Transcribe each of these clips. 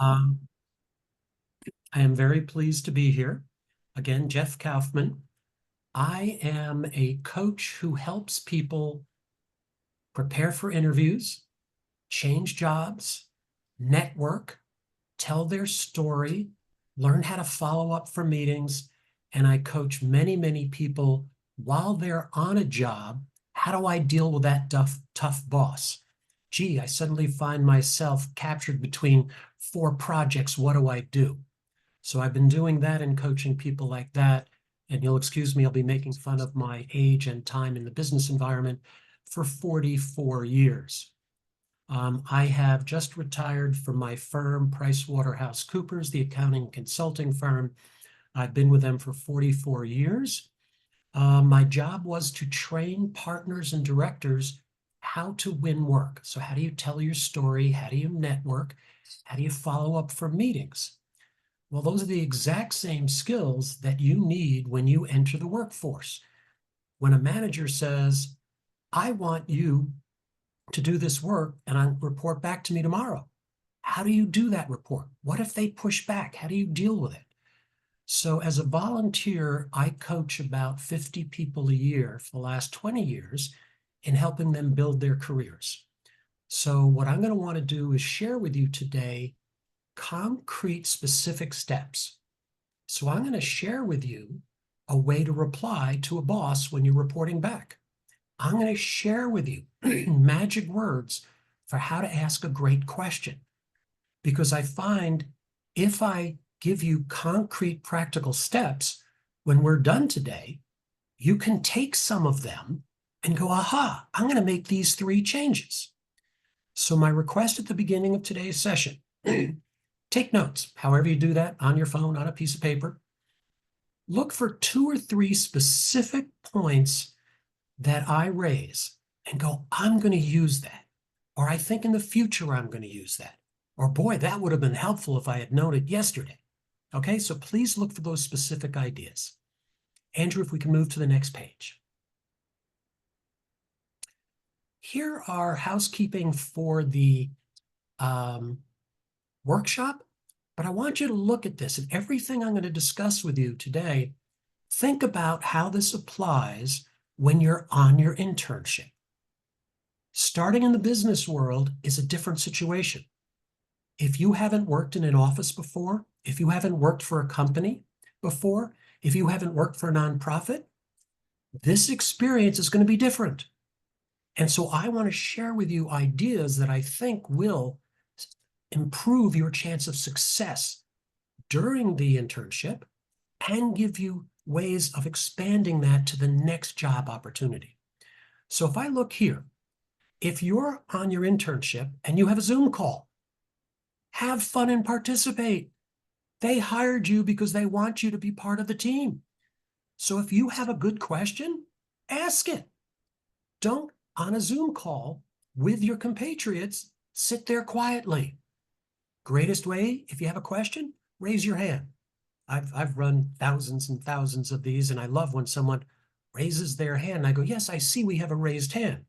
Um, I am very pleased to be here. Again, Jeff Kaufman. I am a coach who helps people prepare for interviews, change jobs, network, tell their story, learn how to follow up for meetings. And I coach many, many people while they're on a job. How do I deal with that tough boss? Gee, I suddenly find myself captured between 4 projects. What do I do? So I've been doing that and coaching people like that. And you'll excuse me, I'll be making fun of my age and time in the business environment for 44 years. I have just retired from my firm, PricewaterhouseCoopers, the accounting consulting firm. I've been with them for 44 years. My job was to train partners and directors how to win work. So how do you tell your story? How do you network? How do you follow up for meetings? Well, those are the exact same skills that you need when you enter the workforce. When a manager says, I want you to do this work and report back to me tomorrow. How do you do that report? What if they push back? How do you deal with it? So as a volunteer, I coach about 50 people a year for the last 20 years in helping them build their careers. So what I'm going to want to do is share with you today concrete specific steps. So I'm going to share with you a way to reply to a boss when you're reporting back. I'm going to share with you magic words for how to ask a great question. Because I find if I give you concrete practical steps, when we're done today, you can take some of them and go, aha, I'm going to make these 3 changes. So my request at the beginning of today's session, take notes, however you do that, on your phone, on a piece of paper. Look for 2 or 3 specific points that I raise and go, I'm going to use that. Or I think in the future I'm going to use that. Or boy, that would have been helpful if I had known it yesterday. Okay, so please look for those specific ideas. Andrew, if we can move to the next page. Here are housekeeping for the workshop, but I want you to look at this and everything I'm going to discuss with you today. Think about how this applies when you're on your internship. Starting in the business world is a different situation. If you haven't worked in an office before, if you haven't worked for a company before, if you haven't worked for a nonprofit, this experience is going to be different. And so I want to share with you ideas that I think will improve your chance of success during the internship and give you ways of expanding that to the next job opportunity. So if I look here, if you're on your internship and you have a Zoom call, have fun and participate. They hired you because they want you to be part of the team. So if you have a good question, ask it. Don't, on a Zoom call with your compatriots, sit there quietly. Greatest way, if you have a question, raise your hand. I've run thousands and thousands of these, and I love when someone raises their hand. And I go, yes, I see we have a raised hand.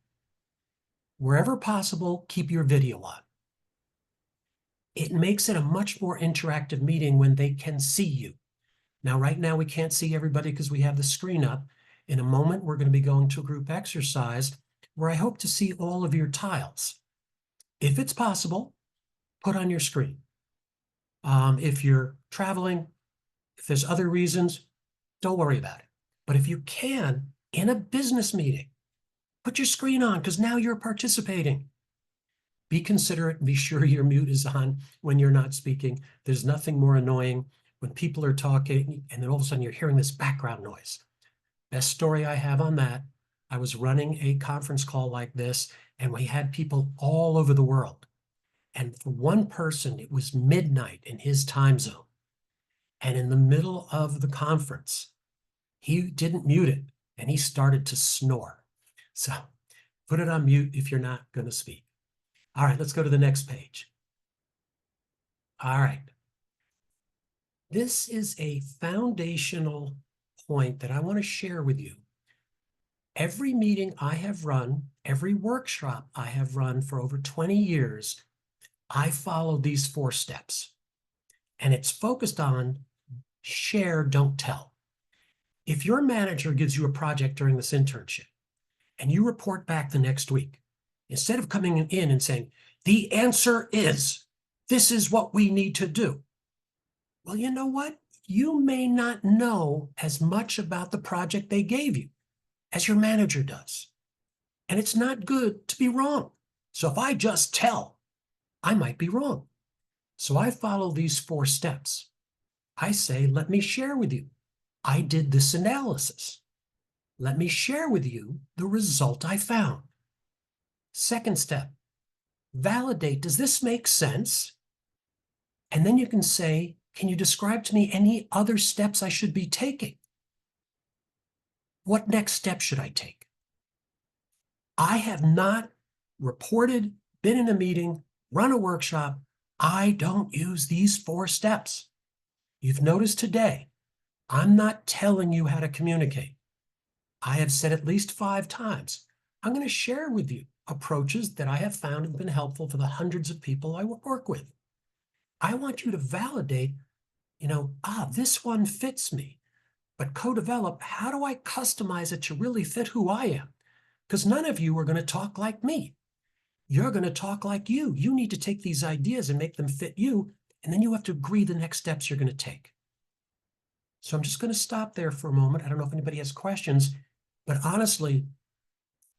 Wherever possible, keep your video on. It makes it a much more interactive meeting when they can see you. Now, right now, we can't see everybody because we have the screen up. In a moment, we're going to be going to a group exercise where I hope to see all of your tiles. If it's possible, put on your screen. If you're traveling, if there's other reasons, don't worry about it. But if you can, in a business meeting, put your screen on because now you're participating. Be considerate and be sure your mute is on when you're not speaking. There's nothing more annoying when people are talking and then all of a sudden you're hearing this background noise. Best story I have on that, I was running a conference call like this and we had people all over the world. And for one person, it was midnight in his time zone. And in the middle of the conference, he didn't mute it and he started to snore. So put it on mute if you're not going to speak. All right, let's go to the next page. All right. This is a foundational point that I want to share with you. Every meeting I have run, every workshop I have run for over 20 years, I follow these 4 steps. And it's focused on share, don't tell. If your manager gives you a project during this internship and you report back the next week, instead of coming in and saying, the answer is, this is what we need to do. Well, you know what? You may not know as much about the project they gave you as your manager does. And it's not good to be wrong. So if I just tell, I might be wrong. So I follow these 4 steps. I say, let me share with you. I did this analysis. Let me share with you the result I found. Second step, validate. Does this make sense? And then you can say, can you describe to me any other steps I should be taking? What next step should I take? I have not reported, been in a meeting, run a workshop. I don't use these 4 steps. You've noticed today, I'm not telling you how to communicate. I have said at least 5 times, I'm going to share with you approaches that I have found have been helpful for the hundreds of people I work with. I want you to validate, this one fits me, but co-develop, how do I customize it to really fit who I am? Because none of you are going to talk like me. You're going to talk like you. You need to take these ideas and make them fit you, and then you have to agree the next steps you're going to take. So I'm just going to stop there for a moment. I don't know if anybody has questions, but honestly,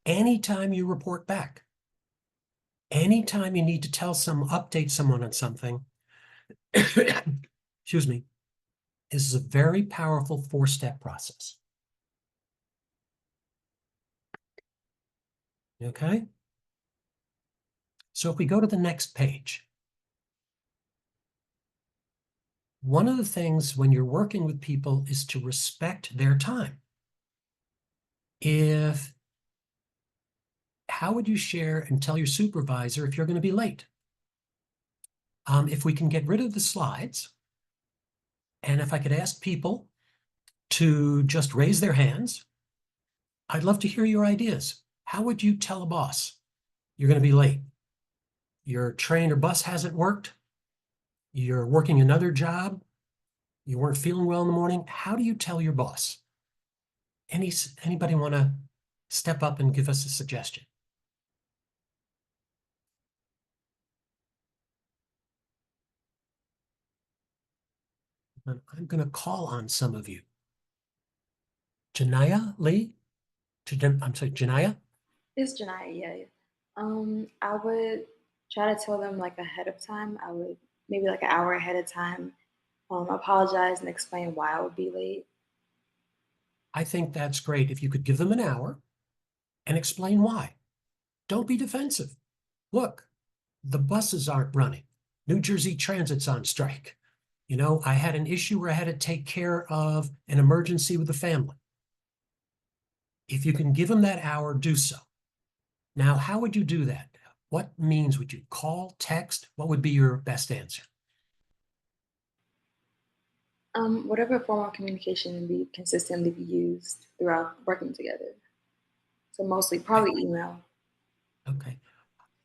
anytime you report back, anytime you need to update someone on something, excuse me, this is a very powerful 4-step process. Okay? So if we go to the next page, one of the things when you're working with people is to respect their time. How would you share and tell your supervisor if you're going to be late? If we can get rid of the slides, and if I could ask people to just raise their hands, I'd love to hear your ideas. How would you tell a boss you're going to be late? Your train or bus hasn't worked. You're working another job. You weren't feeling well in the morning. How do you tell your boss? Anybody want to step up and give us a suggestion? I'm going to call on some of you. Janaya Lee? I'm sorry, Janaya? It's Janaya, yeah. I would try to tell them like ahead of time. I would maybe like an hour ahead of time, apologize and explain why I would be late. I think that's great. If you could give them an hour and explain why. Don't be defensive. Look, the buses aren't running. New Jersey Transit's on strike. I had an issue where I had to take care of an emergency with the family. If you can give them that hour, do so. Now, how would you do that? What means would you call, text? What would be your best answer? Whatever form of communication be consistently be used throughout working together. So mostly probably email. Okay.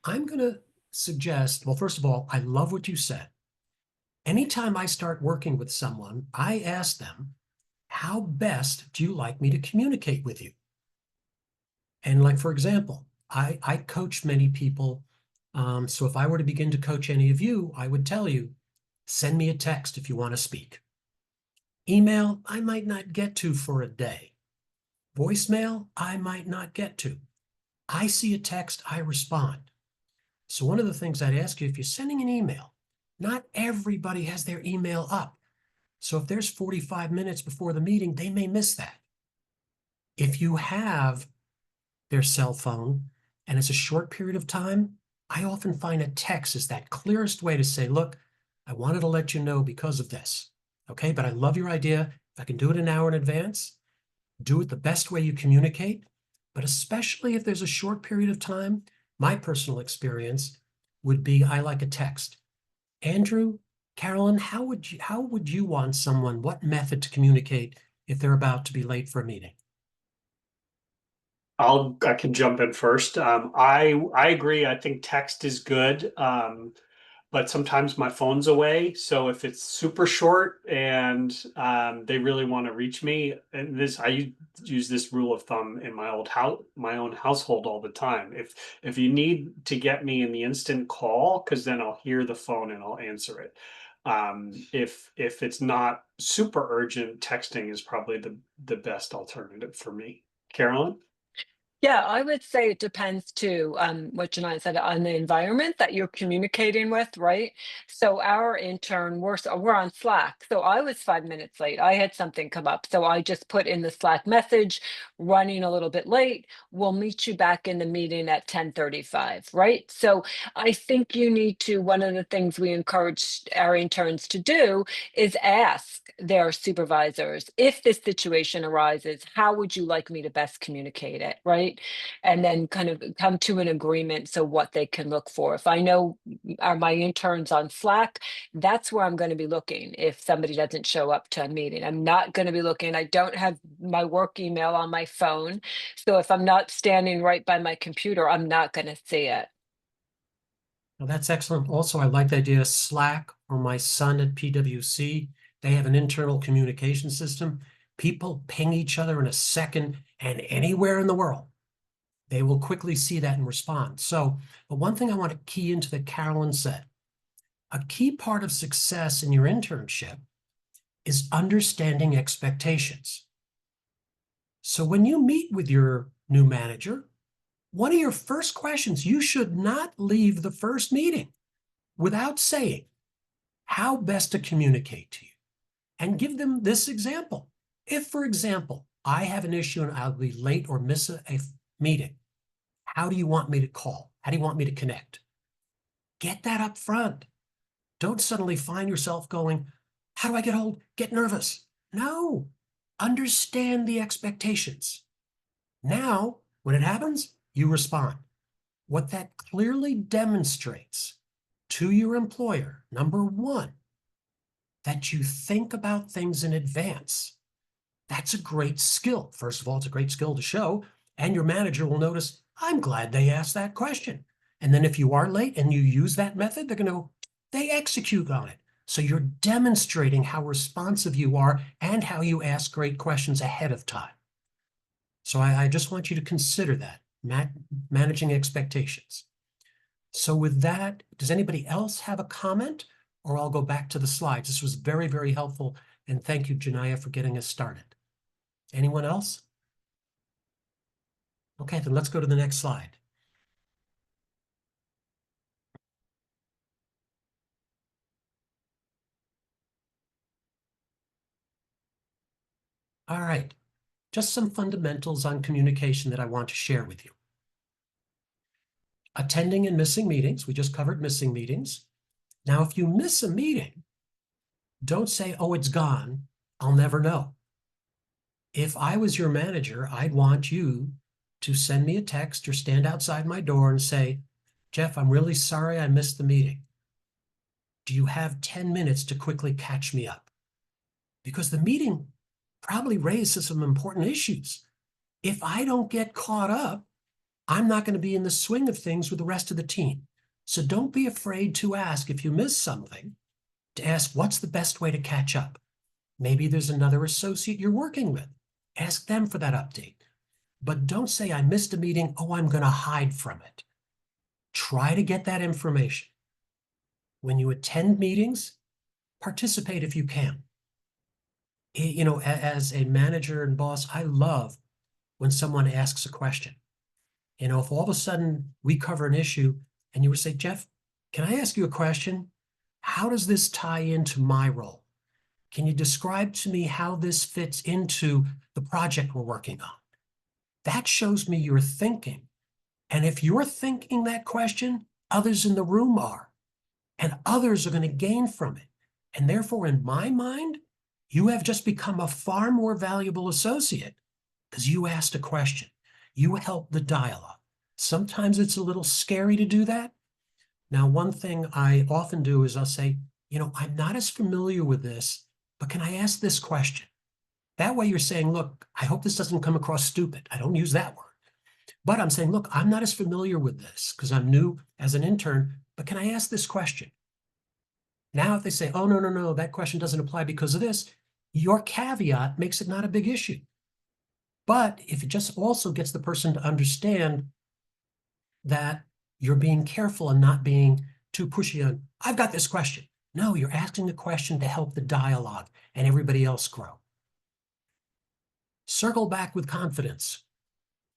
I'm going to suggest, well, first of all, I love what you said. Anytime I start working with someone, I ask them, how best do you like me to communicate with you? And like, for example, I coach many people. So if I were to begin to coach any of you, I would tell you, send me a text if you want to speak. Email, I might not get to for a day. Voicemail, I might not get to. I see a text, I respond. So one of the things I'd ask you, if you're sending an email, not everybody has their email up. So if there's 45 minutes before the meeting, they may miss that. If you have their cell phone and it's a short period of time, I often find a text is that clearest way to say, look, I wanted to let you know because of this. Okay, but I love your idea. If I can do it an hour in advance, do it the best way you communicate. But especially if there's a short period of time, my personal experience would be I like a text. Andrew, Carolyn, how would you want someone, what method to communicate if they're about to be late for a meeting? I can jump in first. I agree. I think text is good. but sometimes my phone's away. So if it's super short and they really want to reach me, and I use this rule of thumb in my own household all the time. If you need to get me in the instant, call, because then I'll hear the phone and I'll answer it. If it's not super urgent, texting is probably the best alternative for me. Carolyn? Yeah, I would say it depends too, what Janine said, on the environment that you're communicating with, right? So our intern, we're on Slack. So I was 5 minutes late. I had something come up. So I just put in the Slack message, running a little bit late. We'll meet you back in the meeting at 10:35, right? So I think you need to, one of the things we encourage our interns to do is ask their supervisors, if this situation arises, how would you like me to best communicate it, right? And then kind of come to an agreement so what they can look for. If I know are my interns on Slack, that's where I'm going to be looking if somebody doesn't show up to a meeting. I'm not going to be looking, I don't have my work email on my phone. So if I'm not standing right by my computer, I'm not going to see it. Now, that's excellent. Also, I like the idea of Slack or my son at PwC. They have an internal communication system. People ping each other in a second, and anywhere in the world, they will quickly see that and respond. So, but one thing I want to key into that Carolyn said, a key part of success in your internship is understanding expectations. So when you meet with your new manager, one of your first questions, you should not leave the first meeting without saying how best to communicate to you, and give them this example. If, for example, I have an issue and I'll be late or miss a meeting, how do you want me to call? How do you want me to connect? Get that up front. Don't suddenly find yourself going, how do I get nervous? No, understand the expectations. Now, when it happens, you respond. What that clearly demonstrates to your employer, number one, that you think about things in advance. That's a great skill. First of all, it's a great skill to show, and your manager will notice, I'm glad they asked that question. And then if you are late and you use that method, they're going to, they execute on it. So you're demonstrating how responsive you are and how you ask great questions ahead of time. So I just want you to consider that, managing expectations. So with that, does anybody else have a comment? Or I'll go back to the slides. This was very, very helpful. And thank you, Janaya, for getting us started. Anyone else? Okay, then let's go to the next slide. All right, just some fundamentals on communication that I want to share with you. Attending and missing meetings. We just covered missing meetings. Now, if you miss a meeting, don't say, oh, it's gone, I'll never know. If I was your manager, I'd want you to send me a text or stand outside my door and say, Jeff, I'm really sorry I missed the meeting. Do you have 10 minutes to quickly catch me up? Because the meeting probably raises some important issues. If I don't get caught up, I'm not going to be in the swing of things with the rest of the team. So don't be afraid to ask if you miss something, to ask what's the best way to catch up. Maybe there's another associate you're working with. Ask them for that update. But don't say, I missed a meeting, oh, I'm going to hide from it. Try to get that information. When you attend meetings, participate if you can. You know, as a manager and boss, I love when someone asks a question. You know, if all of a sudden we cover an issue and you would say, Jeff, can I ask you a question? How does this tie into my role? Can you describe to me how this fits into the project we're working on? That shows me you're thinking. And if you're thinking that question, others in the room are. And others are going to gain from it. And therefore, in my mind, you have just become a far more valuable associate because you asked a question. You helped the dialogue. Sometimes it's a little scary to do that. Now, one thing I often do is I'll say, you know, I'm not as familiar with this, but can I ask this question? That way you're saying, look, I hope this doesn't come across stupid. I don't use that word. But I'm saying, look, I'm not as familiar with this because I'm new as an intern, but can I ask this question? Now, if they say, oh, no, no, no, that question doesn't apply because of this, your caveat makes it not a big issue. But if it just also gets the person to understand that you're being careful and not being too pushy on, I've got this question. No, you're asking the question to help the dialogue and everybody else grow. Circle back with confidence.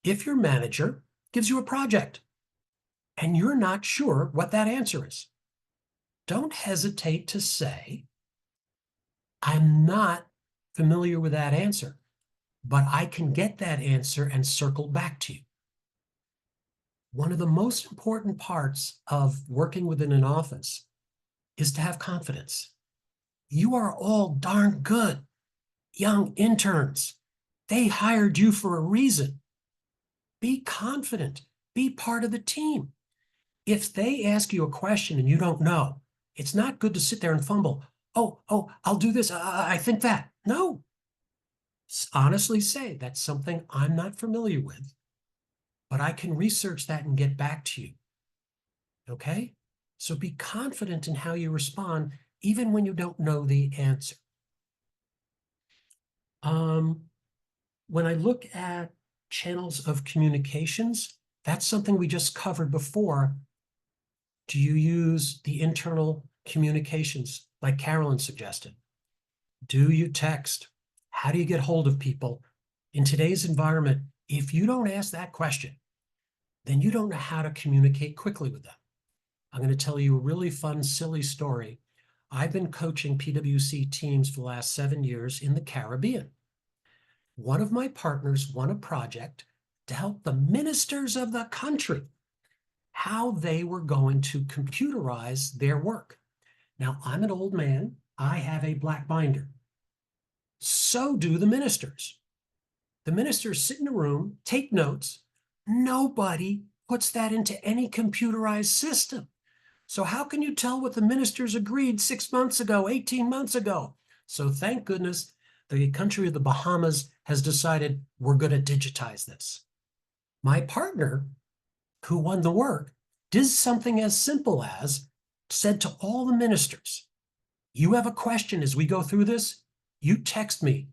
If your manager gives you a project and you're not sure what that answer is, don't hesitate to say, I'm not familiar with that answer, but I can get that answer and circle back to you. One of the most important parts of working within an office is to have confidence. You are all darn good young interns. They hired you for a reason. Be confident. Be part of the team. If they ask you a question and you don't know, it's not good to sit there and fumble. Oh, I'll do this. I think that. No. Honestly say, that's something I'm not familiar with, but I can research that and get back to you. Okay? So be confident in how you respond, even when you don't know the answer. When I look at channels of communications, that's something we just covered before. Do you use the internal communications like Carolyn suggested? Do you text? How do you get hold of people? In today's environment, if you don't ask that question, then you don't know how to communicate quickly with them. I'm going to tell you a really fun, silly story. I've been coaching PwC teams for the last 7 years in the Caribbean. One of my partners won a project to help the ministers of the country how they were going to computerize their work. Now, I'm an old man. I have a black binder. So do the ministers. The ministers sit in a room, take notes. Nobody puts that into any computerized system. So how can you tell what the ministers agreed 6 months ago, 18 months ago? So thank goodness the country of the Bahamas has decided we're going to digitize this. My partner, who won the work, did something as simple as said to all the ministers, you have a question as we go through this, you text me.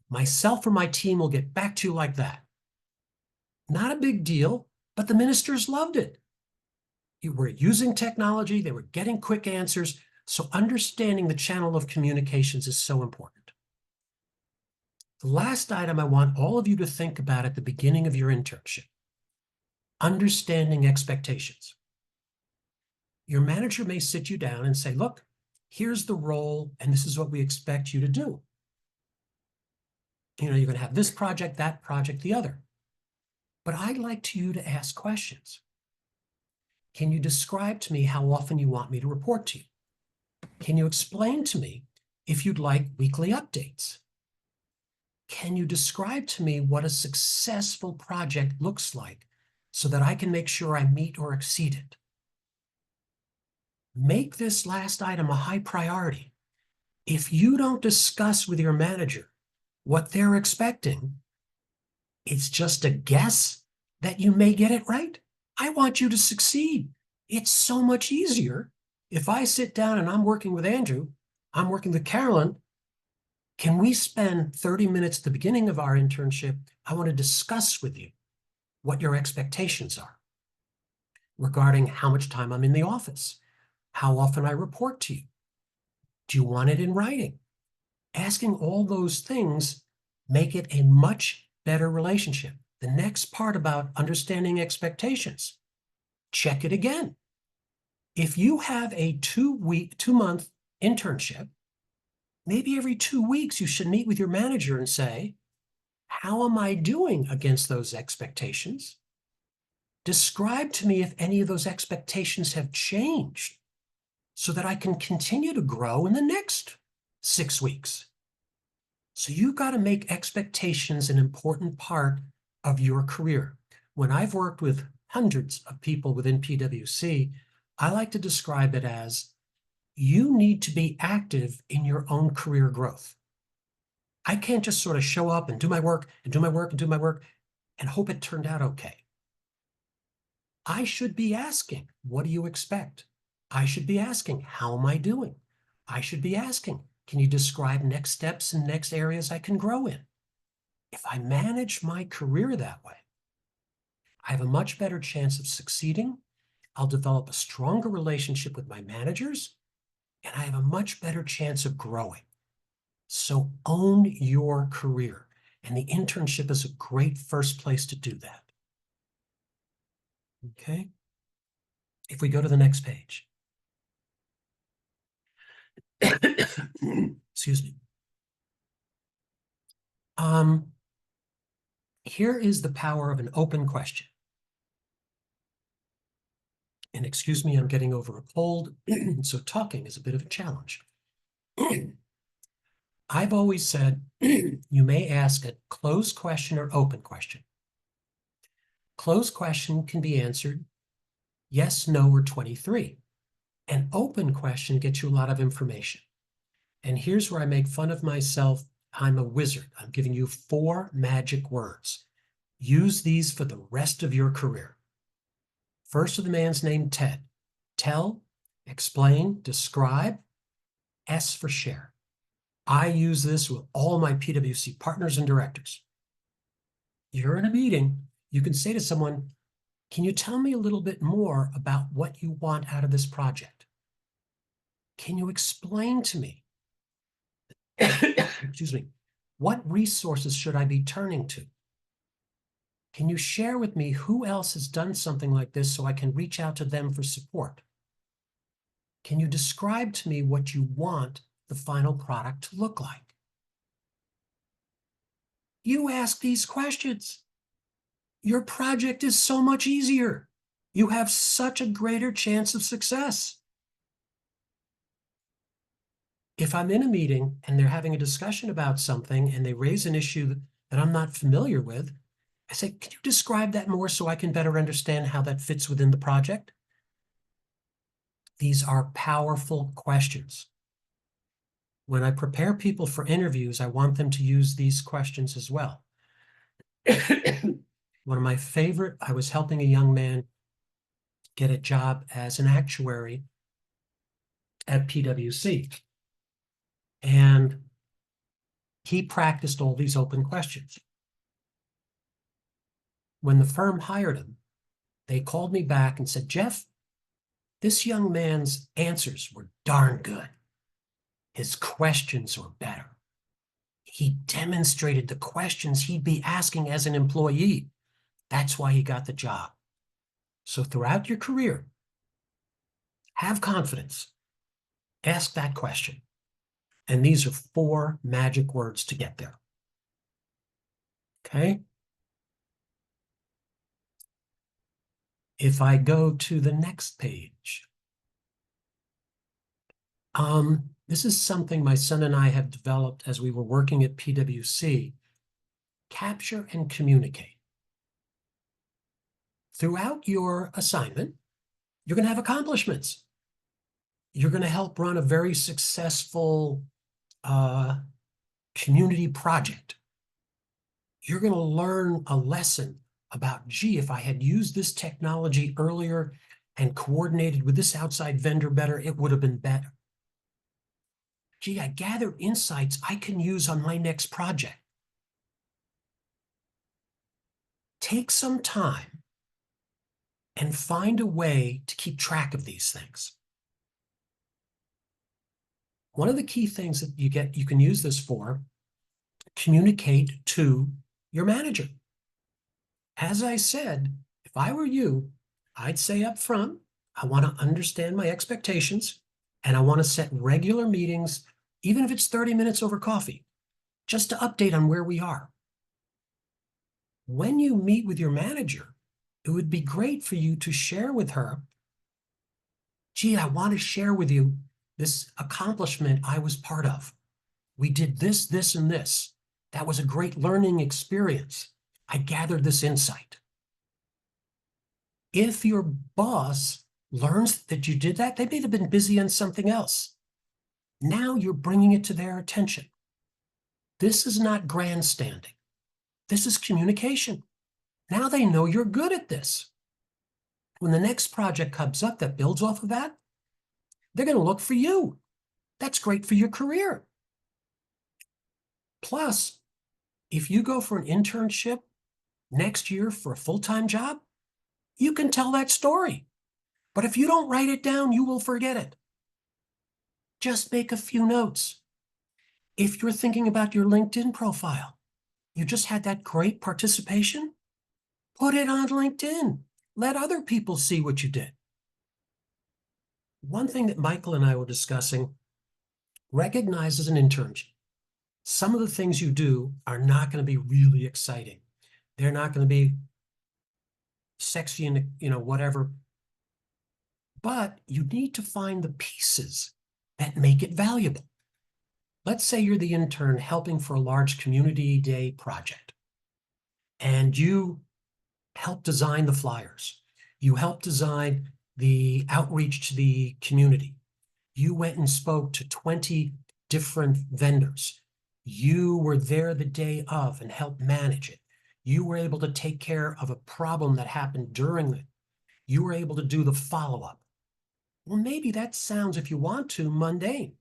Myself or my team will get back to you like that. Not a big deal, but the ministers loved it. You were using technology, they were getting quick answers, so understanding the channel of communications is so important. The last item I want all of you to think about at the beginning of your internship, understanding expectations. Your manager may sit you down and say, look, here's the role, and this is what we expect you to do. You know, you're going to have this project, that project, the other. But I'd like you to ask questions. Can you describe to me how often you want me to report to you? Can you explain to me if you'd like weekly updates? Can you describe to me what a successful project looks like so that I can make sure I meet or exceed it? Make this last item a high priority. If you don't discuss with your manager what they're expecting, it's just a guess that you may get it right. I want you to succeed. It's so much easier if I sit down and I'm working with Andrew, I'm working with Carolyn. Can we spend 30 minutes at the beginning of our internship? I want to discuss with you what your expectations are regarding how much time I'm in the office, how often I report to you. Do you want it in writing? Asking all those things make it a much better relationship. The next part about understanding expectations, check it again. If you have a 2-month internship, maybe every 2 weeks you should meet with your manager and say, how am I doing against those expectations? Describe to me if any of those expectations have changed so that I can continue to grow in the next 6 weeks. So you've got to make expectations an important part of your career. When I've worked with hundreds of people within PwC, I like to describe it as you need to be active in your own career growth. I can't just sort of show up and do my work and do my work and do my work and hope it turned out okay. I should be asking, what do you expect? I should be asking, how am I doing? I should be asking, can you describe next steps and next areas I can grow in? If I manage my career that way, I have a much better chance of succeeding. I'll develop a stronger relationship with my managers, and I have a much better chance of growing. So own your career, and the internship is a great first place to do that. Okay? If we go to the next page. Excuse me. Here is the power of an open question. And excuse me, I'm getting over a cold, so talking is a bit of a challenge. I've always said you may ask a closed question or open question. Closed question can be answered yes, no, or 23. An open question gets you a lot of information. And here's where I make fun of myself. I'm a wizard. I'm giving you 4 magic words. Use these for the rest of your career. First of the man's name, Ted. Tell, explain, describe, S for share. I use this with all my PwC partners and directors. You're in a meeting, you can say to someone, can you tell me a little bit more about what you want out of this project? Can you explain to me, excuse me, what resources should I be turning to? Can you share with me who else has done something like this so I can reach out to them for support? Can you describe to me what you want the final product to look like? You ask these questions. Your project is so much easier. You have such a greater chance of success. If I'm in a meeting and they're having a discussion about something and they raise an issue that I'm not familiar with, I say, can you describe that more so I can better understand how that fits within the project? These are powerful questions. When I prepare people for interviews, I want them to use these questions as well. One of my favorite, I was helping a young man get a job as an actuary at PwC. And he practiced all these open questions. When the firm hired him, they called me back and said, Jeff, this young man's answers were darn good. His questions were better. He demonstrated the questions he'd be asking as an employee. That's why he got the job. So throughout your career, have confidence. Ask that question. And these are 4 magic words to get there. Okay? If I go to the next page, this is something my son and I have developed as we were working at PwC. Capture and communicate. Throughout your assignment, you're going to have accomplishments. You're going to help run a very successful community project. You're going to learn a lesson about, gee, if I had used this technology earlier and coordinated with this outside vendor better, it would have been better. Gee, I gathered insights I can use on my next project. Take some time and find a way to keep track of these things. One of the key things that you can use this for, communicate to your manager. As I said, if I were you, I'd say up front, I want to understand my expectations and I want to set regular meetings, even if it's 30 minutes over coffee, just to update on where we are. When you meet with your manager, it would be great for you to share with her, gee, I want to share with you this accomplishment I was part of. We did this, this, and this. That was a great learning experience. I gathered this insight. If your boss learns that you did that, they may have been busy on something else. Now you're bringing it to their attention. This is not grandstanding. This is communication. Now they know you're good at this. When the next project comes up that builds off of that, they're going to look for you. That's great for your career. Plus, if you go for an internship next year for a full-time job, you can tell that story. But if you don't write it down, you will forget it. Just make a few notes. If you're thinking about your LinkedIn profile, you just had that great participation, put it on LinkedIn. Let other people see what you did. One thing that Michael and I were discussing, recognize as an internship, some of the things you do are not going to be really exciting. They're not going to be sexy and, whatever. But you need to find the pieces that make it valuable. Let's say you're the intern helping for a large community day project, and you help design the flyers. You help design the outreach to the community. You went and spoke to 20 different vendors. You were there the day of and helped manage it. You were able to take care of a problem that happened during it. You were able to do the follow-up. Well, maybe that sounds, if you want to, mundane.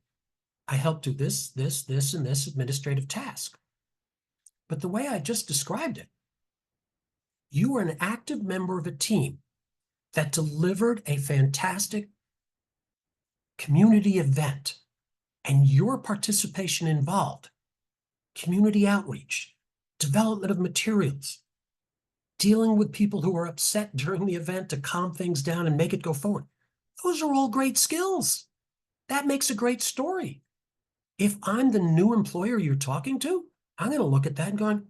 I helped do this, this, and this administrative task. But the way I just described it, you were an active member of a team that delivered a fantastic community event, and your participation involved community outreach, development of materials, dealing with people who are upset during the event to calm things down and make it go forward. Those are all great skills. That makes a great story. If I'm the new employer you're talking to, I'm going to look at that and going,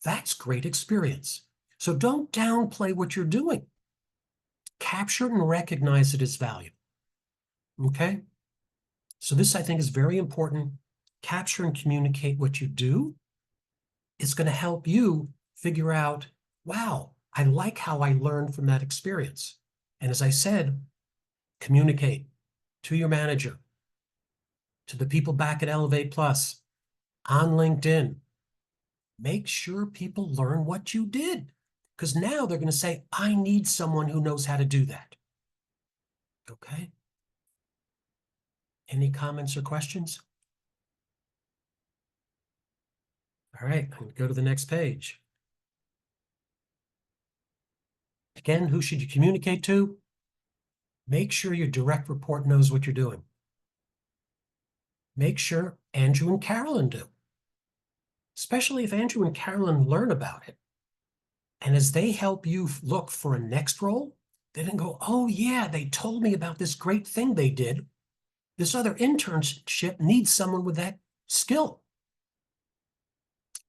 that's great experience. So don't downplay what you're doing. Capture it and recognize it as value. Okay? So this, I think, is very important. Capture and communicate what you do. It's going to help you figure out, wow, I like how I learned from that experience. And as I said, communicate to your manager, to the people back at Elevate Plus, on LinkedIn. Make sure people learn what you did, because now they're going to say, I need someone who knows how to do that. Okay? Any comments or questions? All right, I'm going to go to the next page. Again, who should you communicate to? Make sure your direct report knows what you're doing. Make sure Andrew and Carolyn do, especially if Andrew and Carolyn learn about it. And as they help you look for a next role, they then go, oh yeah, they told me about this great thing they did. This other internship needs someone with that skill.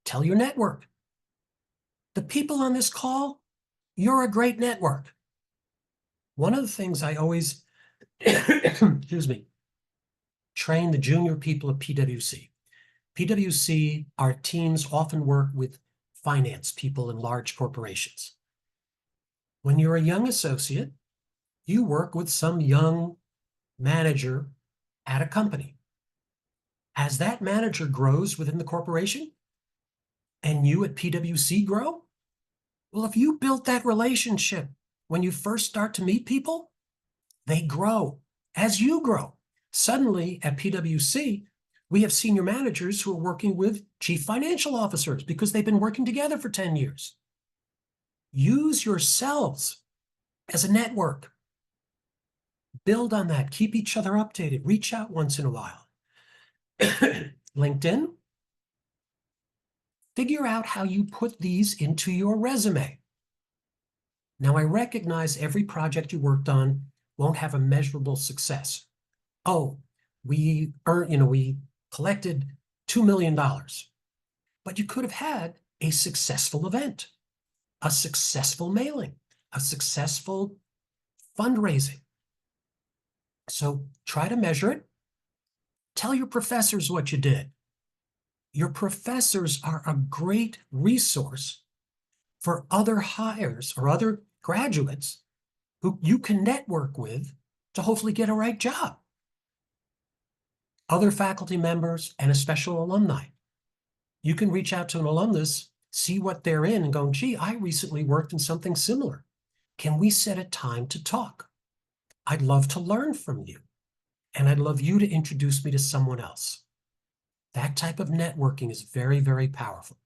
Tell your network. The people on this call, you're a great network. One of the things I always, excuse me, train the junior people at PwC. PwC, our teams often work with finance people in large corporations. When you're a young associate, you work with some young manager at a company. As that manager grows within the corporation, and you at PwC grow, well, if you built that relationship when you first start to meet people, they grow as you grow. Suddenly at PwC, we have senior managers who are working with chief financial officers because they've been working together for 10 years. Use yourselves as a network. Build on that. Keep each other updated. Reach out once in a while. LinkedIn. Figure out how you put these into your resume. Now, I recognize every project you worked on won't have a measurable success. Oh, we collected $2 million. But you could have had a successful event, a successful mailing, a successful fundraising. So try to measure it. Tell your professors what you did. Your professors are a great resource for other hires or other graduates who you can network with to hopefully get a right job. Other faculty members and a special alumni. You can reach out to an alumnus, see what they're in, and go, gee, I recently worked in something similar. Can we set a time to talk? I'd love to learn from you. and I'd love you to introduce me to someone else. That type of networking is very, very powerful.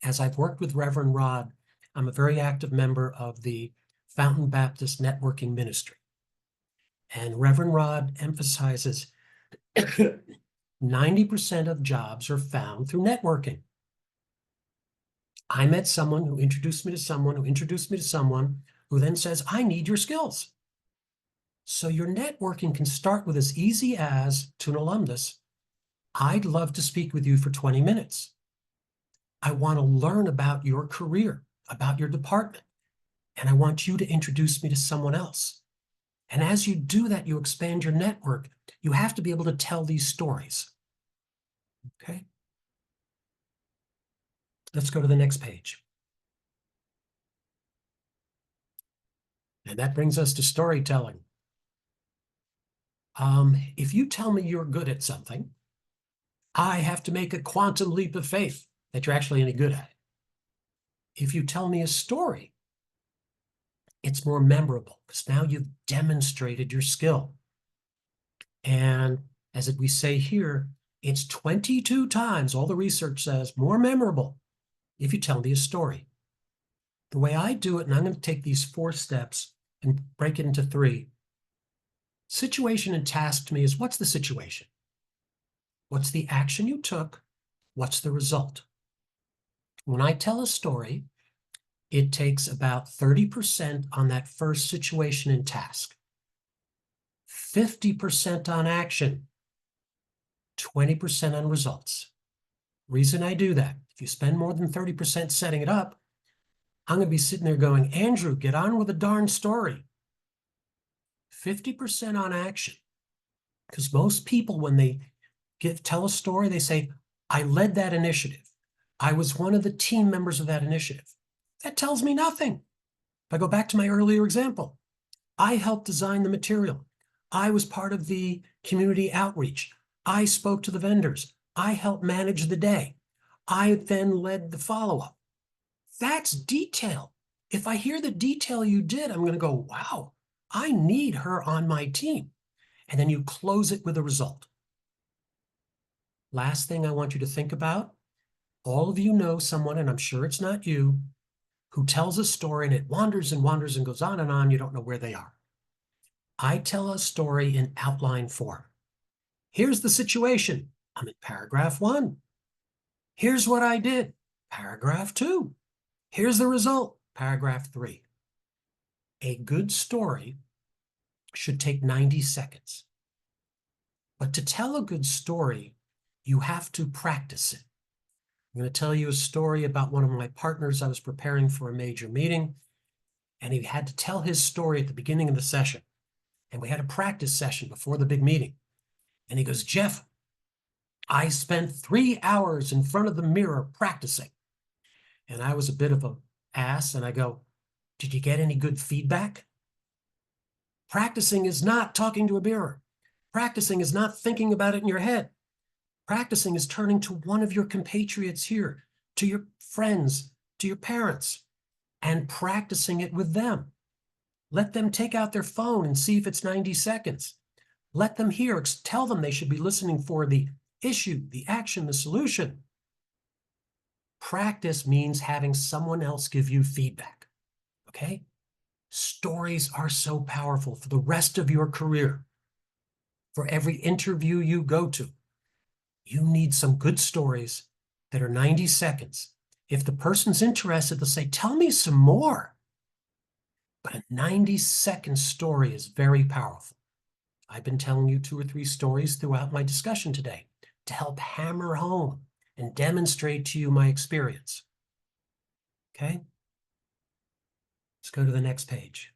As I've worked with Reverend Rod, I'm a very active member of the Fountain Baptist Networking Ministry. And Reverend Rod emphasizes 90% of jobs are found through networking. I met someone who introduced me to someone who introduced me to someone who then says, I need your skills. So your networking can start with as easy as, to an alumnus, I'd love to speak with you for 20 minutes. I want to learn about your career, about your department, and I want you to introduce me to someone else. And as you do that, you expand your network. You have to be able to tell these stories. Okay? Let's go to the next page. And that brings us to storytelling. If you tell me you're good at something, I have to make a quantum leap of faith that you're actually any good at it. If you tell me a story, it's more memorable because now you've demonstrated your skill. And as we say here, it's 22 times, all the research says, more memorable if you tell me a story. The way I do it, and I'm going to take these 4 steps and break it into 3. Situation and task to me is, what's the situation? What's the action you took? What's the result? When I tell a story, it takes about 30% on that first situation and task, 50% on action, 20% on results. Reason I do that, if you spend more than 30% setting it up, I'm going to be sitting there going, Andrew, get on with a darn story. 50% on action. Because most people, when they tell a story, they say, I led that initiative. I was one of the team members of that initiative. That tells me nothing. If I go back to my earlier example, I helped design the material. I was part of the community outreach. I spoke to the vendors. I helped manage the day. I then led the follow-up. That's detail. If I hear the detail you did, I'm going to go, wow, I need her on my team. And then you close it with a result. Last thing I want you to think about, all of you know someone, and I'm sure it's not you, who tells a story and it wanders and wanders and goes on and on. You don't know where they are. I tell a story in outline form. Here's the situation. I'm in paragraph 1. Here's what I did. Paragraph 2. Here's the result. Paragraph 3. A good story should take 90 seconds. But to tell a good story, you have to practice it. I'm going to tell you a story about one of my partners. I was preparing for a major meeting, and he had to tell his story at the beginning of the session. And we had a practice session before the big meeting. And he goes, Jeff, I spent 3 hours in front of the mirror practicing. And I was a bit of an ass, and I go, did you get any good feedback? Practicing is not talking to a mirror. Practicing is not thinking about it in your head. Practicing is turning to one of your compatriots here, to your friends, to your parents, and practicing it with them. Let them take out their phone and see if it's 90 seconds. Let them hear, tell them they should be listening for the issue, the action, the solution. Practice means having someone else give you feedback, okay? Stories are so powerful for the rest of your career. For every interview you go to, you need some good stories that are 90 seconds. If the person's interested, they'll say, tell me some more. But a 90-second story is very powerful. I've been telling you 2 or 3 stories throughout my discussion today to help hammer home and demonstrate to you my experience. Okay? Let's go to the next page.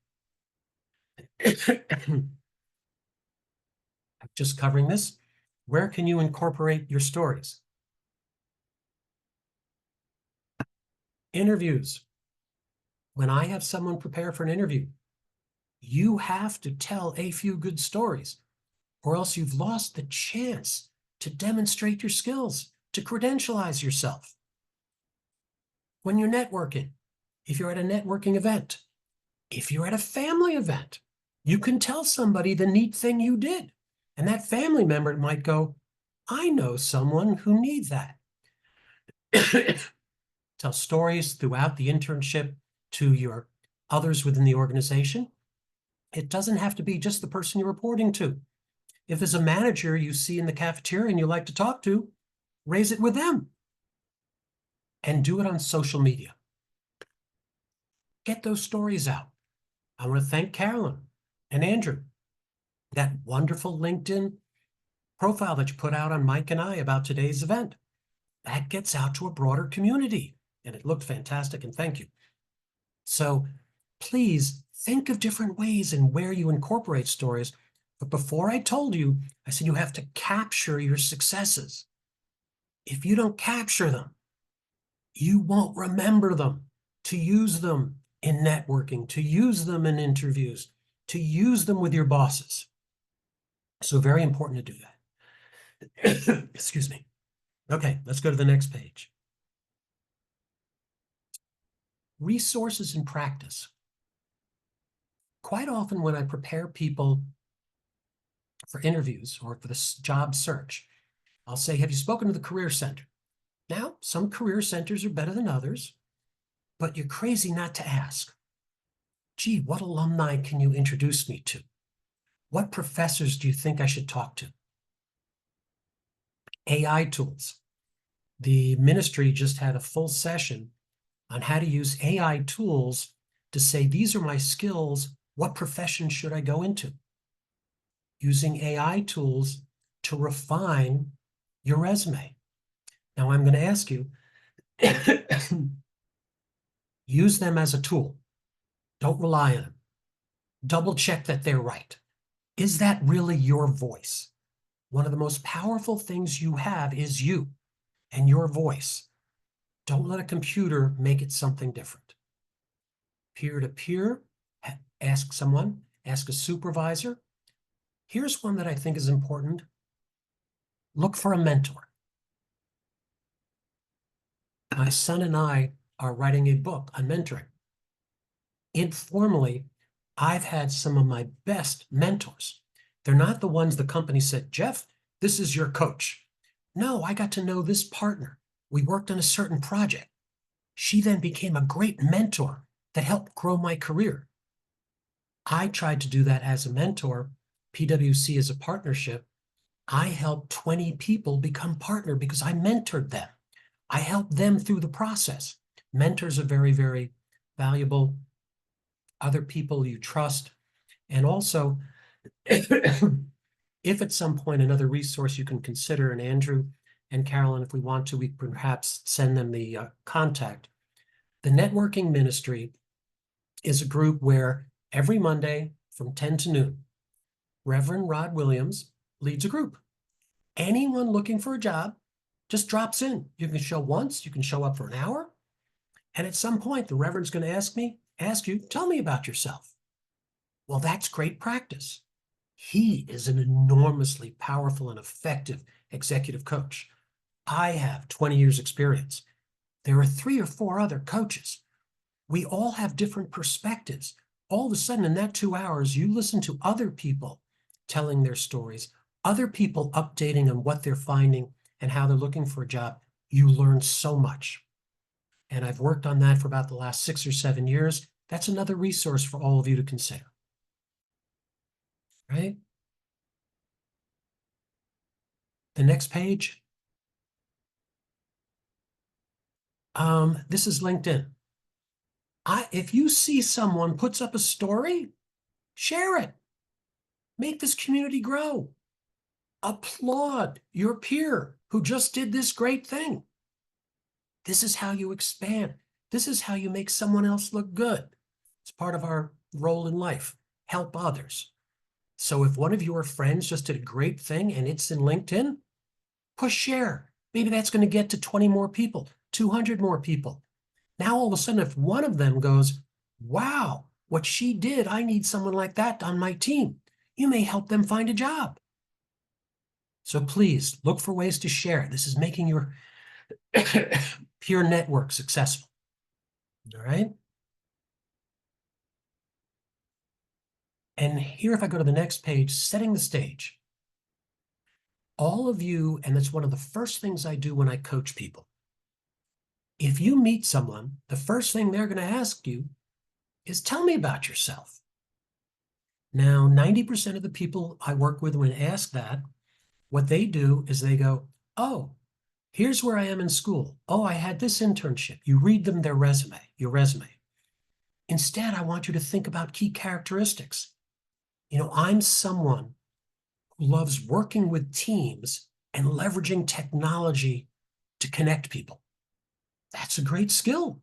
I'm just covering this. Where can you incorporate your stories? Interviews. When I have someone prepare for an interview, you have to tell a few good stories, or else you've lost the chance to demonstrate your skills, to credentialize yourself. When you're networking, if you're at a networking event, if you're at a family event, you can tell somebody the neat thing you did. And that family member might go, I know someone who needs that. Tell stories throughout the internship to your others within the organization. It doesn't have to be just the person you're reporting to. If there's a manager you see in the cafeteria and you like to talk to, raise it with them. And do it on social media. Get those stories out. I want to thank Carolyn and Andrew. That wonderful LinkedIn profile that you put out on Mike and I about today's event. That gets out to a broader community. And it looked fantastic, and thank you. So please think of different ways and where you incorporate stories. But before I told you, I said you have to capture your successes. If you don't capture them, you won't remember them. To use them in networking, to use them in interviews, to use them with your bosses. So very important to do that. Excuse me. Okay, let's go to the next page. Resources and practice. Quite often when I prepare people for interviews or for this job search, I'll say, have you spoken to the Career Center? Now, some career centers are better than others, but you're crazy not to ask. Gee, what alumni can you introduce me to? What professors do you think I should talk to? AI tools. The ministry just had a full session on how to use AI tools to say, these are my skills. What profession should I go into? Using AI tools to refine your resume. Now I'm going to ask you, use them as a tool. Don't rely on them. Double check that they're right. Is that really your voice? One of the most powerful things you have is you and your voice. Don't let a computer make it something different. Peer-to-peer, ask someone, ask a supervisor. Here's one that I think is important. Look for a mentor. My son and I are writing a book on mentoring. Informally, I've had some of my best mentors. They're not the ones the company said, Jeff, this is your coach. No, I got to know this partner. We worked on a certain project. She then became a great mentor that helped grow my career. I tried to do that as a mentor. PwC is a partnership. I helped 20 people become partner because I mentored them. I helped them through the process. Mentors are very, very valuable. Other people you trust. And also, if at some point another resource you can consider, and Andrew and Carolyn, if we want to, we perhaps send them the contact. The networking ministry is a group where every Monday from 10 to noon, Reverend Rod Williams leads a group. Anyone looking for a job just drops in. You can show once, you can show up for an hour. And at some point, the Reverend's going to ask you, tell me about yourself. Well, that's great practice. He is an enormously powerful and effective executive coach. I have 20 years experience. There are 3 or 4 other coaches. We all have different perspectives. All of a sudden in that 2 hours, you listen to other people telling their stories, other people updating on what they're finding and how they're looking for a job. You learn so much. And I've worked on that for about the last 6 or 7 years. That's another resource for all of you to consider. Right? The next page. This is LinkedIn. If you see someone puts up a story, share it. Make this community grow. Applaud your peer who just did this great thing. This is how you expand. This is how you make someone else look good. It's part of our role in life. Help others. So if one of your friends just did a great thing and it's in LinkedIn, push share. Maybe that's going to get to 20 more people, 200 more people. Now, all of a sudden, if one of them goes, wow, what she did, I need someone like that on my team. You may help them find a job. So please look for ways to share. This is making your peer network successful. All right. And here, if I go to the next page, setting the stage. all of you, and that's one of the first things I do when I coach people. If you meet someone, the first thing they're going to ask you is, tell me about yourself. Now, 90% of the people I work with, when asked that, what they do is they go, oh, here's where I am in school. Oh, I had this internship. You read them their resume, your resume. Instead, I want you to think about key characteristics. You know, I'm someone who loves working with teams and leveraging technology to connect people. That's a great skill.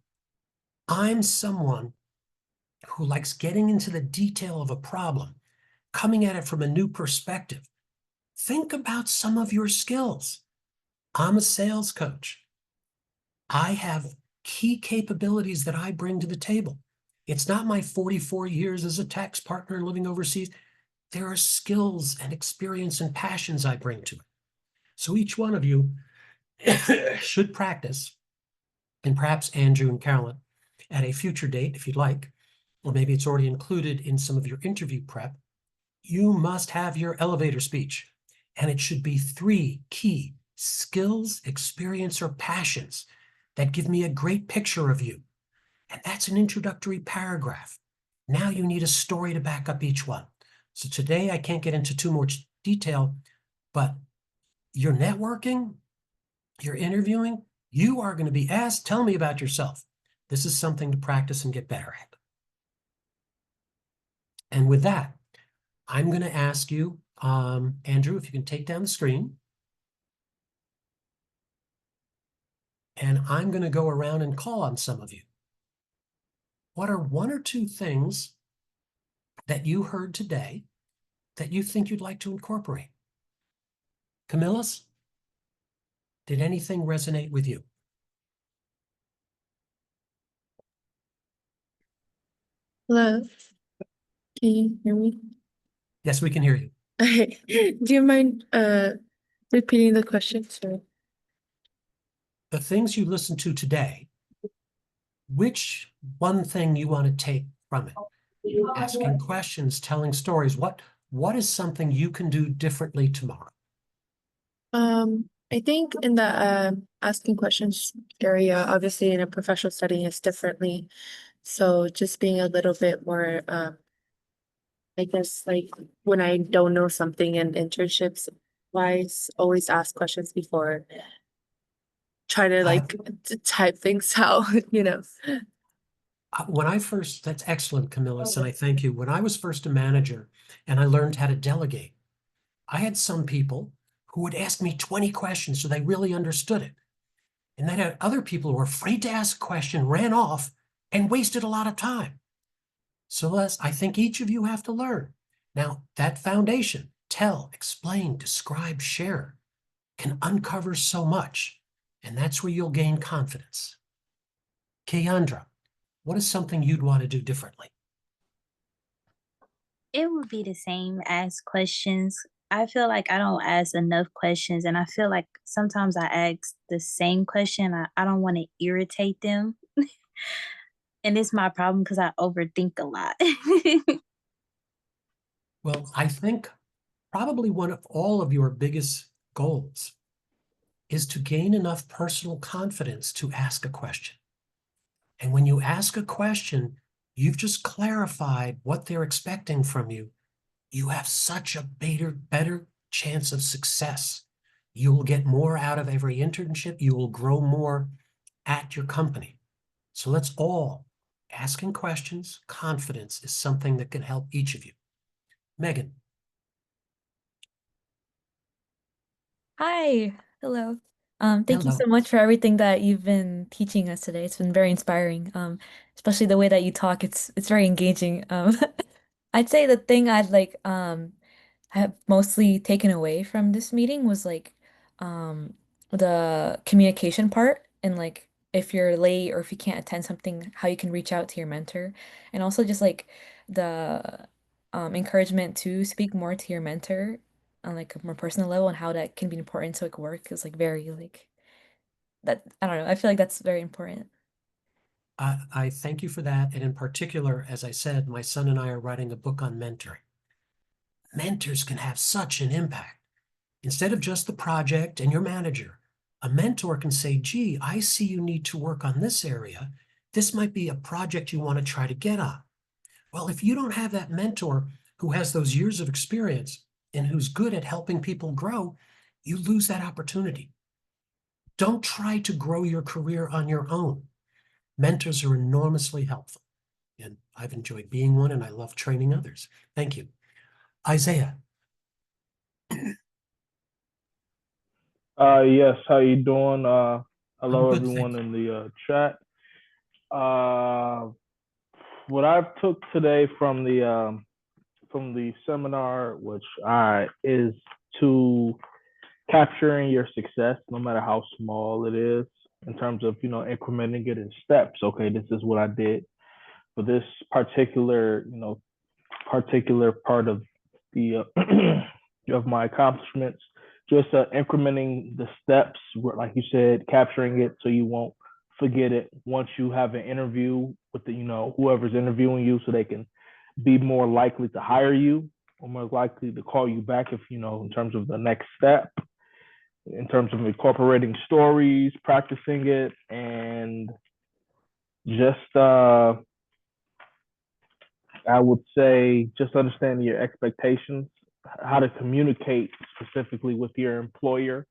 I'm someone who likes getting into the detail of a problem, coming at it from a new perspective. Think about some of your skills. I'm a sales coach. I have key capabilities that I bring to the table. It's not my 44 years as a tax partner living overseas. There are skills and experience and passions I bring to it. So each one of you should practice, and perhaps Andrew and Carolyn, at a future date, if you'd like, or maybe it's already included in some of your interview prep, you must have your elevator speech. And it should be 3 key skills, experience, or passions that give me a great picture of you. And that's an introductory paragraph. Now you need a story to back up each one. So today I can't get into too much detail, but your networking, your interviewing, you are going to be asked, tell me about yourself. This is something to practice and get better at. And with that, I'm going to ask you, Andrew, if you can take down the screen. And I'm going to go around and call on some of you. What are 1 or 2 things that you heard today that you think you'd like to incorporate? Camillus, did anything resonate with you? Hello, can you hear me? Yes, we can hear you. Okay, do you mind repeating the question? Sorry. The things you listened to today, which one thing you want to take from it? Asking questions, telling stories. What is something you can do differently tomorrow? I think in the asking questions area, obviously in a professional setting is differently. So just being a little bit more I guess like when I don't know something in internships, wise, always ask questions before try to like type things out, you know. When I first, that's excellent, Camillus, and I thank you. When I was first a manager and I learned how to delegate, I had some people who would ask me 20 questions so they really understood it. And then I had other people who were afraid to ask a question, ran off, and wasted a lot of time. So Les, I think each of you have to learn. Now, that foundation, tell, explain, describe, share, can uncover so much. And that's where you'll gain confidence. Keandra, what is something you'd want to do differently? It would be the same as questions. I feel like I don't ask enough questions, and I feel like sometimes I ask the same question. I don't want to irritate them. And it's my problem because I overthink a lot. Well, I think probably one of all of your biggest goals is to gain enough personal confidence to ask a question. And when you ask a question, you've just clarified what they're expecting from you. You have such a better chance of success. You will get more out of every internship. You will grow more at your company. So let's all, asking questions, confidence is something that can help each of you. Megan. Hi, hello. Thank you Hello. so much for everything that you've been teaching us today. It's been very inspiring. Especially the way that you talk. It's very engaging. I'd say the thing I'd like have mostly taken away from this meeting was like the communication part and like if you're late or if you can't attend something, how you can reach out to your mentor. And also just like the encouragement to speak more to your mentor on like a more personal level and how that can be important to like work is like very like that I don't know. I feel like that's very important. I thank you for that. And in particular, as I said, my son and I are writing a book on mentoring. Mentors can have such an impact. Instead of just the project and your manager, a mentor can say, gee, I see you need to work on this area. This might be a project you want to try to get on. Well, if you don't have that mentor who has those years of experience and who's good at helping people grow, you lose that opportunity. Don't try to grow your career on your own. Mentors are enormously helpful. And I've enjoyed being one, and I love training others. Thank you. Isaiah. Yes, how you doing? I'm Hello good, everyone thank in the chat. What I took today from the seminar, which is to capturing your success, no matter how small it is, in terms of incrementing it in steps. Okay, this is what I did for this particular part of the of my accomplishments. Just incrementing the steps, like you said, capturing it so you won't forget it once you have an interview with the whoever's interviewing you, so they can be more likely to hire you or more likely to call you back if in terms of the next step, in terms of incorporating stories, practicing it, and just I would say just understanding your expectations, how to communicate specifically with your employer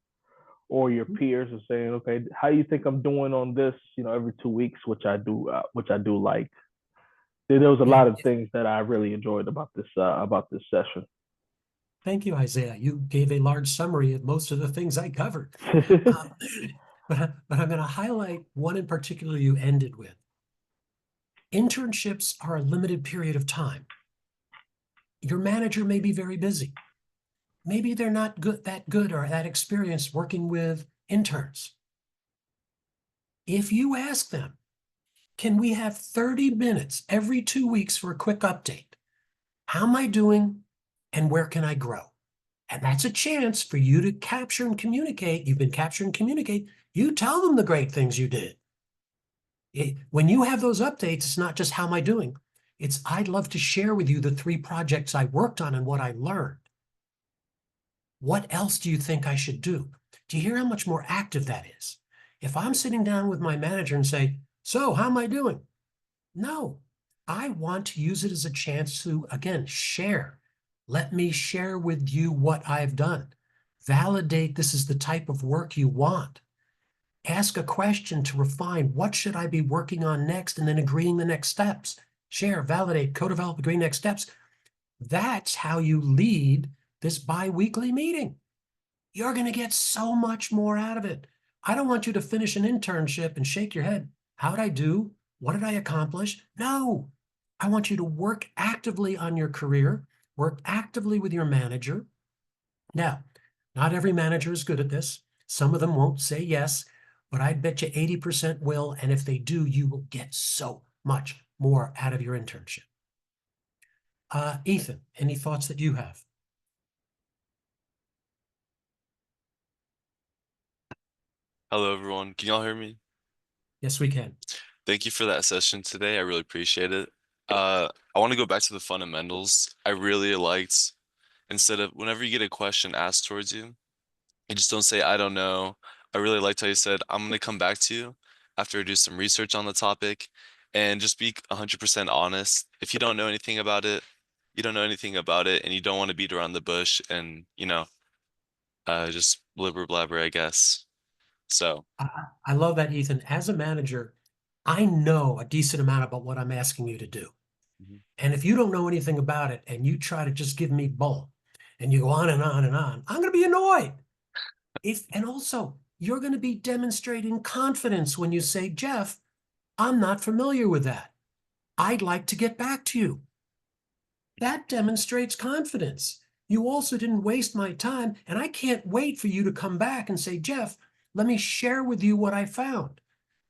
or your peers, and saying, okay, how do you think I'm doing on this? Every 2 weeks, which I do like. There was a lot of things that I really enjoyed about this session. Thank you, Isaiah. You gave a large summary of most of the things I covered. But I'm going to highlight one in particular you ended with. Internships are a limited period of time. Your manager may be very busy. Maybe they're not that good or that experienced working with interns. If you ask them, can we have 30 minutes every 2 weeks for a quick update? How am I doing and where can I grow? And that's a chance for you to capture and communicate. You've been capture and communicate. You tell them the great things you did. When you have those updates, it's not just how am I doing? It's I'd love to share with you the 3 projects I worked on and what I learned. What else do you think I should do? Do you hear how much more active that is? If I'm sitting down with my manager and say, so how am I doing? No, I want to use it as a chance to, again, share. Let me share with you what I've done. Validate this is the type of work you want. Ask a question to refine what should I be working on next, and then agreeing the next steps. Share, validate, co-develop, agree next steps. That's how you lead this bi-weekly meeting. You're going to get so much more out of it. I don't want you to finish an internship and shake your head. How'd I do? What did I accomplish? No, I want you to work actively on your career, work actively with your manager. Now, not every manager is good at this. Some of them won't say yes, but I bet you 80% will. And if they do, you will get so much more out of your internship. Ethan, any thoughts that you have? Hello, everyone. Can y'all hear me? Yes, we can. Thank you for that session today. I really appreciate it. I want to go back to the fundamentals. I really liked, instead of whenever you get a question asked towards you, you just don't say, I don't know. I really liked how you said, I'm going to come back to you after I do some research on the topic, and just be 100% honest. If you don't know anything about it, you don't know anything about it, and you don't want to beat around the bush and, just blibber blabber, I guess. So. I love that, Ethan. As a manager, I know a decent amount about what I'm asking you to do. And if you don't know anything about it and you try to just give me bull and you go on and on and on, I'm going to be annoyed. And also, you're going to be demonstrating confidence when you say, Jeff, I'm not familiar with that. I'd like to get back to you. That demonstrates confidence. You also didn't waste my time, and I can't wait for you to come back and say, Jeff, let me share with you what I found.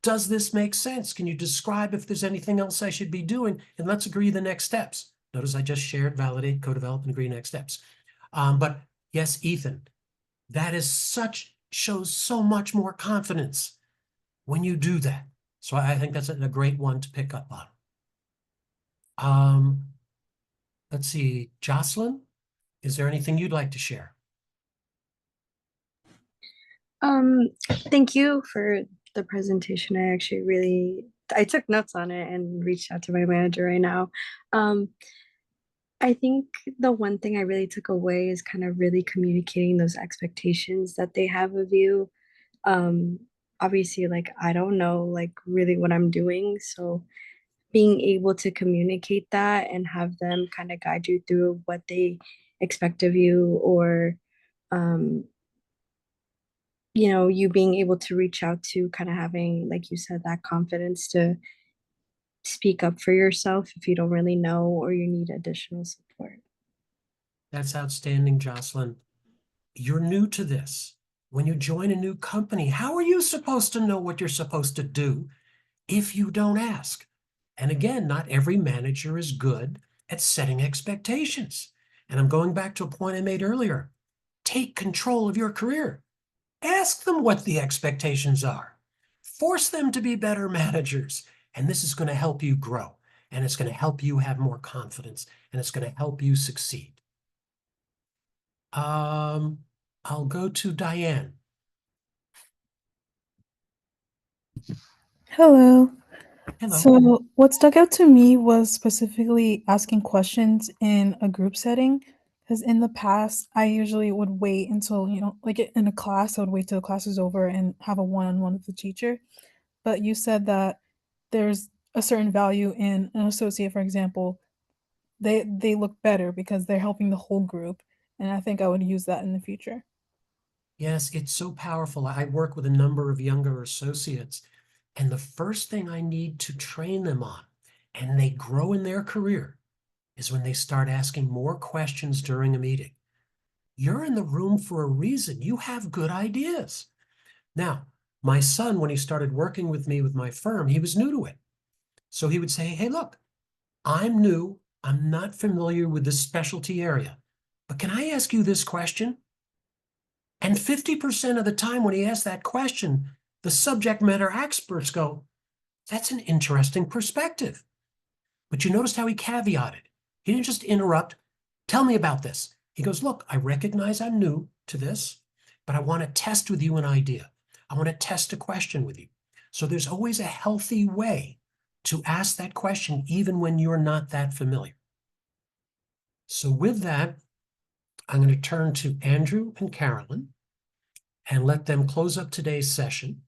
Does this make sense? Can you describe if there's anything else I should be doing? And let's agree the next steps. Notice I just shared, validate, co-develop, and agree next steps. But yes, Ethan, that shows so much more confidence when you do that. So I think that's a great one to pick up on. Let's see, Jocelyn, is there anything you'd like to share? Thank you for the presentation. I actually I took notes on it and reached out to my manager right now. I think the one thing I really took away is kind of really communicating those expectations that they have of you. Um, Obviously, like I don't know like really what I'm doing, so being able to communicate that and have them kind of guide you through what they expect of you, or um you being able to reach out to kind of having, like you said, that confidence to speak up for yourself if you don't really know or you need additional support. That's outstanding, Jocelyn. You're new to this. When you join a new company, how are you supposed to know what you're supposed to do if you don't ask? And again, not every manager is good at setting expectations. And I'm going back to a point I made earlier. Take control of your career. Ask them what the expectations are. Force them to be better managers. And this is going to help you grow. And it's going to help you have more confidence. And it's going to help you succeed. I'll go to Diane. Hello. Hello. So, what stuck out to me was specifically asking questions in a group setting. Because in the past, I usually would wait until, like in a class, I would wait till the class is over and have a one on one with the teacher. But you said that there's a certain value in an associate, for example. They look better because they're helping the whole group. And I think I would use that in the future. Yes, it's so powerful. I work with a number of younger associates, and the first thing I need to train them on, and they grow in their career, is when they start asking more questions during a meeting. You're in the room for a reason. You have good ideas. Now, my son, when he started working with me with my firm, he was new to it. So he would say, hey, look, I'm new. I'm not familiar with this specialty area, but can I ask you this question? And 50% of the time when he asks that question, the subject matter experts go, that's an interesting perspective. But you noticed how he caveated. He didn't just interrupt. Tell me about this. He goes, look, I recognize I'm new to this, but I want to test with you an idea. I want to test a question with you. So there's always a healthy way to ask that question, even when you're not that familiar. So with that, I'm going to turn to Andrew and Carolyn and let them close up today's session.